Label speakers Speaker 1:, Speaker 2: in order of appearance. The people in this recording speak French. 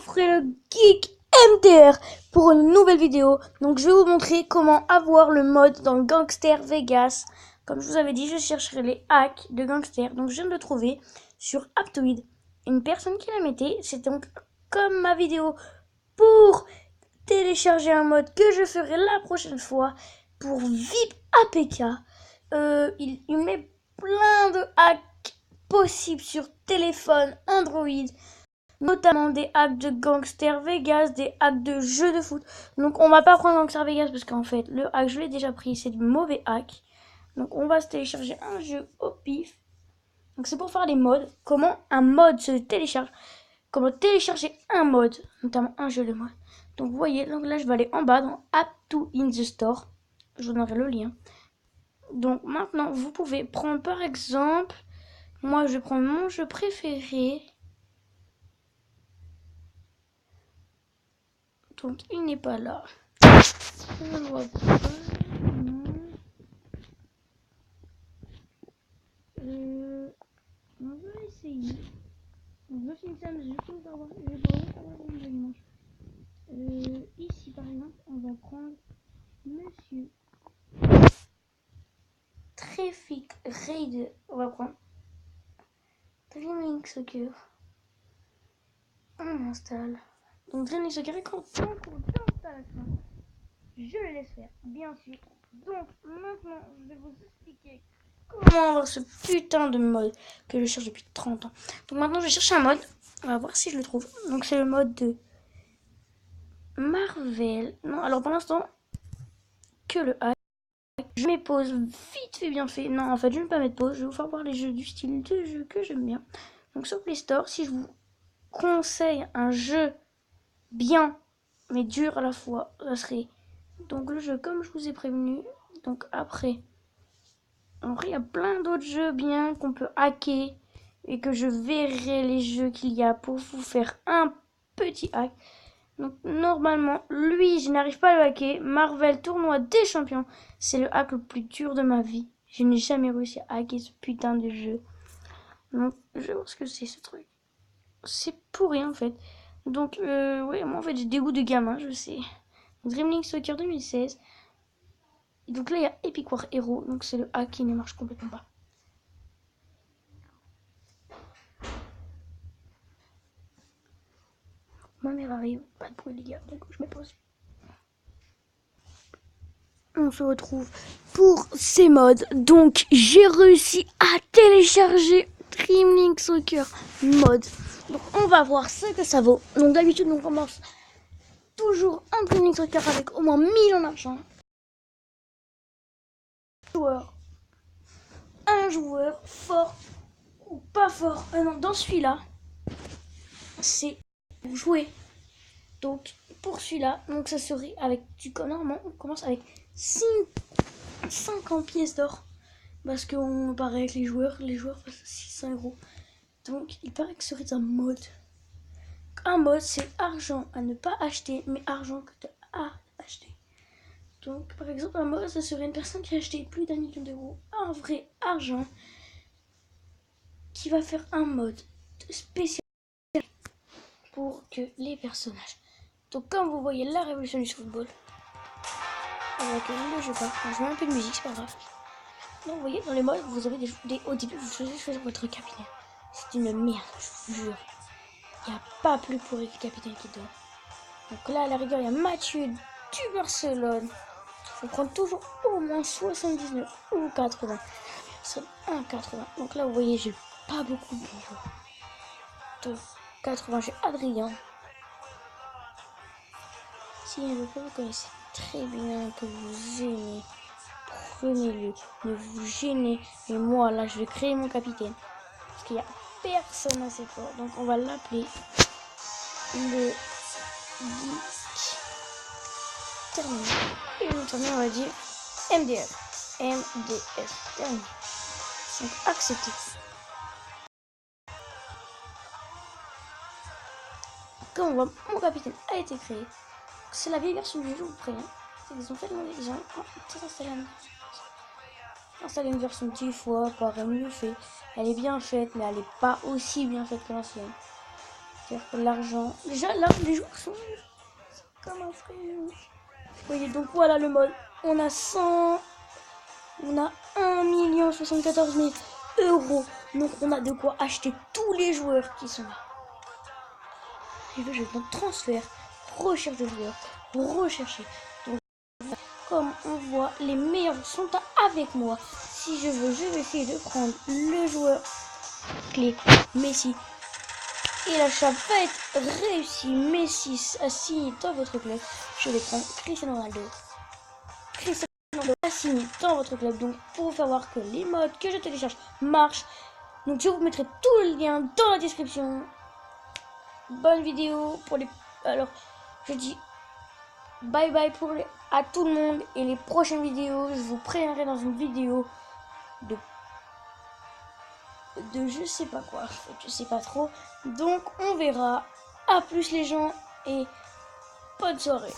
Speaker 1: ferai le geek MDR pour une nouvelle vidéo. Donc je vais vous montrer comment avoir le mode dans Gangster Vegas. Comme je vous avais dit, je chercherai les hacks de Gangster. Donc je viens de le trouver sur Aptoide. Une personne qui l'a metté, c'est donc comme ma vidéo pour télécharger un mode que je ferai la prochaine fois pour VIP APK. Il met plein de hacks possibles sur téléphone, Android, notamment des hacks de Gangster Vegas, des hacks de jeux de foot. Donc on va pas prendre Gangster Vegas parce qu'en fait le hack je l'ai déjà pris, c'est du mauvais hack. Donc on va se télécharger un jeu au pif. Donc c'est pour faire les modes, comment un mode se télécharge, comment télécharger un mode, notamment un jeu de mode. Donc vous voyez, donc là je vais aller en bas dans App to in the Store. Je vous donnerai le lien. Donc maintenant vous pouvez prendre par exemple, moi je vais prendre mon jeu préféré. Donc il n'est pas là. On le voit pas. On va essayer. Donc je finis ça, mais je vais avoir le dimanche. Ici par exemple, on va prendre Monsieur Traffic Raider. On va prendre Dreaming Soccer. On installe. Donc Dreaming Soccer est content pour l'installation. Je le laisse faire, bien sûr. Donc maintenant, je vais vous expliquer comment avoir ce putain de mode que je cherche depuis 30 ans. Donc maintenant, je vais chercher un mode. On va voir si je le trouve. Donc c'est le mode de Marvel. Non, alors pour l'instant, que le hack. Je mets pause vite fait, bien fait. Non, en fait, je ne vais pas mettre pause. Je vais vous faire voir les jeux du style de jeu que j'aime bien. Donc sur Play Store, si je vous conseille un jeu bien, mais dur à la fois, ça serait donc le jeu comme je vous ai prévenu. Donc après, il y a plein d'autres jeux bien qu'on peut hacker et que je verrai les jeux qu'il y a pour vous faire un petit hack. Donc normalement, lui, je n'arrive pas à le hacker. Marvel Tournoi des Champions, c'est le hack le plus dur de ma vie. Je n'ai jamais réussi à hacker ce putain de jeu. Donc je vais voir ce que c'est ce truc. C'est pourri en fait. Donc ouais, moi en fait j'ai des goûts de gamin, je sais. Dreamlink Soccer 2016. Et donc là il y a Epic War Hero, donc c'est le hack qui ne marche complètement pas. Ma mère arrive, pas de bruit les gars, donc je mets pause. On se retrouve pour ces modes. Donc j'ai réussi à télécharger Dreamlink Soccer mode. Donc on va voir ce que ça vaut. Donc d'habitude on commence toujours un Dreamlink Soccer avec au moins 1000 en argent. Un joueur fort ou pas fort. Non, dans celui-là, c'est pour jouer. Donc pour celui-là, donc ça serait avec normalement on commence avec 50 pièces d'or. Parce qu'on paraît avec les joueurs passent à 600 euros. Donc il paraît que ce serait un mode. Un mode c'est argent à ne pas acheter, mais argent que tu as acheté. Donc par exemple un mode ça serait une personne qui a acheté plus d'1 million d'euros. Un vrai argent qui va faire un mode spécial pour que les personnages. Donc comme vous voyez la révolution du football. Avec le jeu pas. Je mets un peu de musique, c'est pas grave. Donc vous voyez dans les modes vous avez au début vous choisissez votre capitaine. C'est une merde, je vous jure. Il n'y a pas plus pourri que le capitaine qui donne. Donc là à la rigueur il y a Mathieu du Barcelone. Il faut prendre toujours au moins 79 ou 80. C'est 1,80. Donc là vous voyez j'ai pas beaucoup de joueurs. De 80 j'ai Adrien. Si vous connaissez très bien, que vous aimez, prenez-le, ne vous gênez. Et moi, là, je vais créer mon capitaine. Parce qu'il n'y a personne assez fort. Donc, on va l'appeler le Geek Terminé. Et maintenant, on va dire MDF. MDF. Terminé. Donc, accepté. Comme on voit, mon capitaine a été créé. C'est la vieille version du jeu, je vous préviens. Ils ont fait ils ont installé une version 10 fois, paraît mieux fait. Elle est bien faite, mais elle n'est pas aussi bien faite que l'ancienne. faire de l'argent. Déjà là, les joueurs sont comme un frère. Vous voyez, donc voilà le mode. On a 100... On a 1 074 000 euros. Donc on a de quoi acheter tous les joueurs qui sont là. Je vais dans transfert, recherche de joueurs, rechercher. Donc comme on voit, les meilleurs sont avec moi. Si je veux, je vais essayer de prendre le joueur clé Messi. Et l'achat va être réussi. Messi a signé dans votre club. Je vais prendre Cristiano Ronaldo. Cristiano Ronaldo a signé dans votre club. Donc pour vous faire voir que les modes que je télécharge marchent. Donc je vous mettrai tout le lien dans la description. Bonne vidéo pour les... Alors je dis bye bye à tout le monde. Et les prochaines vidéos, je vous préviendrai dans une vidéo de je sais pas quoi, je sais pas trop. Donc on verra. À plus les gens et bonne soirée.